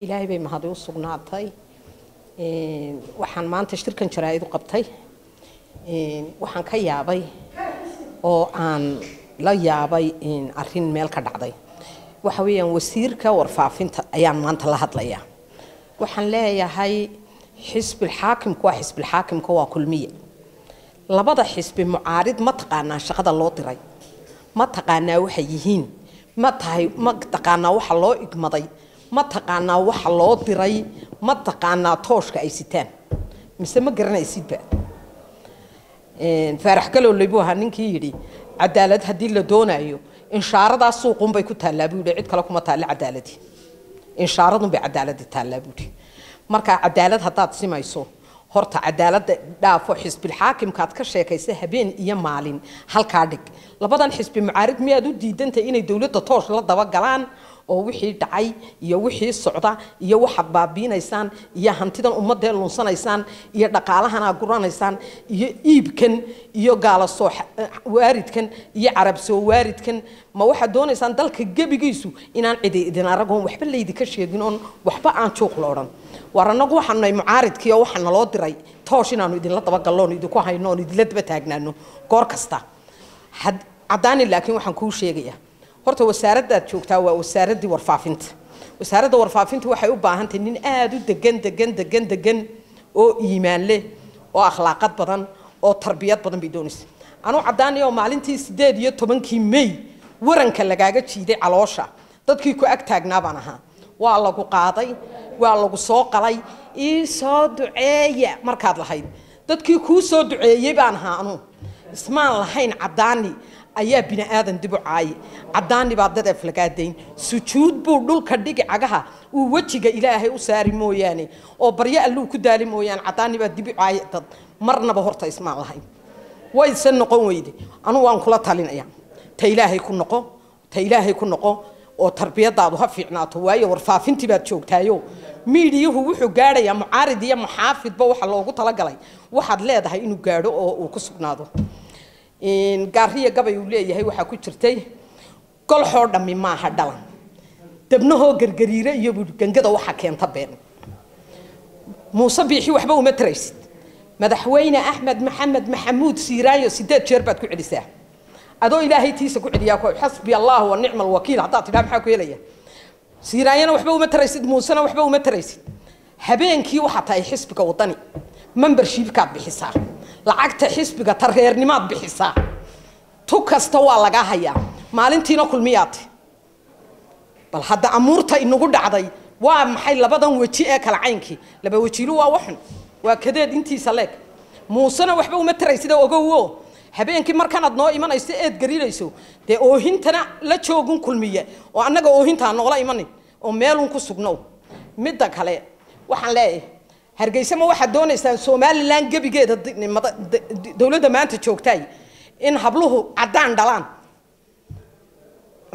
إلهي بي مهدو سقناطي waxaan maanta shirkan jaraa'id u qabtay waxaan ka yaabay oo aan la yaabay in arrin meel ka dhacday waxa weeyaan wasiirka warfaafinta ayaan maanta la hadlayaa waxaan leeyahay xisbi xaakimku waa xisbi xaakimka waa kulmiye labada xisbi mucaarid ma taqaanaa shaqada loo diray ma taqaanaa waxa yihiin ma taqaanaa waxa loo igmaday ما تقانا waxa loo diray ma taqaana tooshka ay sitaan mise ma garanaysid ba farax kale oo leeyahay ninkii yiri cadaalad hadii la doonayo inshaarada suuqun bay ku taalaabay cid kale kuma taala cadaaladi inshaaradu bay cadaalad taalaabay marka cadaalad hadaad simayso horta cadaalada dhaafo xisbi xaakimkaad ka sheekaysa habeen iyo maalin halka dhig labadan xisbi mucaarid miyaad u diidantay inay dawladda toosh la daba galaan oo wixii dhacay iyo wixii socda iyo waxa baabiinaysaan iyo hantidan ummadda lunsanaysaan iyo dhaqaalahana guranaysaan iyo iibkan iyo gaala soo waaridkan iyo carab soo waaridkan ma waxa doonaysaan dalka gabigiisu inaan idin aragoon waxba leeydi ka sheegin oo waxba aan jooq looran waranagu waxaan mucaaridkii oo waxaan loo diray toosh inaanu idin la daba galloon idin ku hayno idin la daba taagnaano goor kasta cadaani laakiin waxaan ku sheegayaa horta wasaaradda joogtaa waa wasaaradii warfaafinta wasaaradda warfaafinta waxay u baahan tahay nin aad u degan oo iimaan leh oo akhlaaqad badan oo tarbiyad badan bay doonaysaa anu cadaani oo maalintii 18 May waranka lagaaga jiiday caloosha dadkii ku ag taagnaa baan ahaa waa lagu qaaday waa lagu soo qalay ii soo duceeya markaad lahayd dadkii ku soo duceeyay baan ahaa anu ismaan lahayn cadaani ayaa bina aadan dib u caay cadaani baa dad aflagaadayn sujuud buu dhulka dhigi cagaha uu wajiga ilaahay u saari mooyaane oo barya alluu ku daali mooyaan cadaani baa dib u caay dad marnaba horta ismaan lahayn way san noqon weydi anu waan kula talinaya ta ilaahay ku noqo oo tarbiyadaadu ha fiicnaato waayo warfaafintii baad joogtaayo miidiyuhu wuxuu gaadhayaa mucaarid iyo muxaafidba waxa loogu tala galay waxaad leedahay inuu gaadho oo uu ku sugnaado gaariya gabay uu leeyahay waxa ku jirtay gol xoo dhami ma aha dhalan dabnaho gargariire iyo gangada waxa keenta been Muuse Biixi waxba uma taraysid madaxweyne Axmed Maxamed Maxamuud Siiraayo 8 jeer baad ku celisaa adoo ilaahay tiisa ku celiyaa ko xasbi Allah wa ni'mal wakiil hadaa tidhaa maxaa ku yeelaya Siiraayana waxba uma taraysid Muusena waxba uma taraysid habeenkii waxa tahay xisbiga wadani membership-ka bixisaa lacagta xisbiga tareernimaad bixisaa tu kasta waa laga hayaa maalintiina kulmiyaad bal hadda amuurta inagu dhacday waa maxay labadan waji ee kala caynkii laba wajiilu waa waxan waa kadeed intiisa leeg Muusena waxba uma taraysid ogow habeenkii markaan aad noo imanayso eed gariirayso de oohintana la joogun kulmiye oo annaga oohinta noqla imanin oo meelun ku sugnow midda kale waxaan leeyahay hargeysa ma waxa doonaysan Soomaaliland gabigeeda dawladda maanta joogtay in habluhu cadaan dhalaan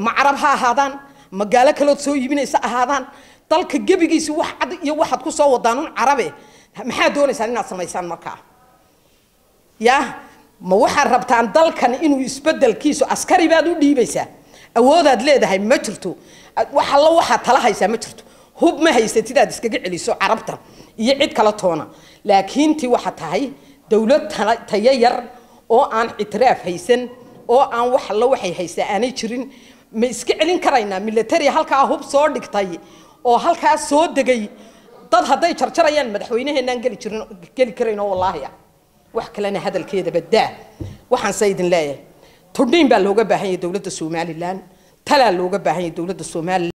ma arab ha ahaadaan magaalo kale soo iibinaysa ahaadaan dalka gabigiisa wax cad iyo waxad ku soo wadaan carabe maxaa doonaysan inaad samaysaan markaa ya ma waxa rabtaan dalkan inuu isbedelkiisu askari baad u dhiibaysaa awoodaad leedahay ma jirto waxa tala haysa ma jirto hub ma haysatid aad iskaga celiso carabta iyo cid kala toona laakiin tii waxa tahay dawlad tayar oo aan itiraaf haysan oo aan wax la waxay haysaa aanay jirin ma iska celin karayna military halka hub soo dhigtay oo halka soo degay dad haday jarjarayaan madaxweynaheenan gali karayno wallahi wax kalena hadalkeeda badaa waxaan saydin leeyahay tudin baa looga baahan yahay dawladda Soomaaliland tala looga baahan yahay dawladda Soomaaliland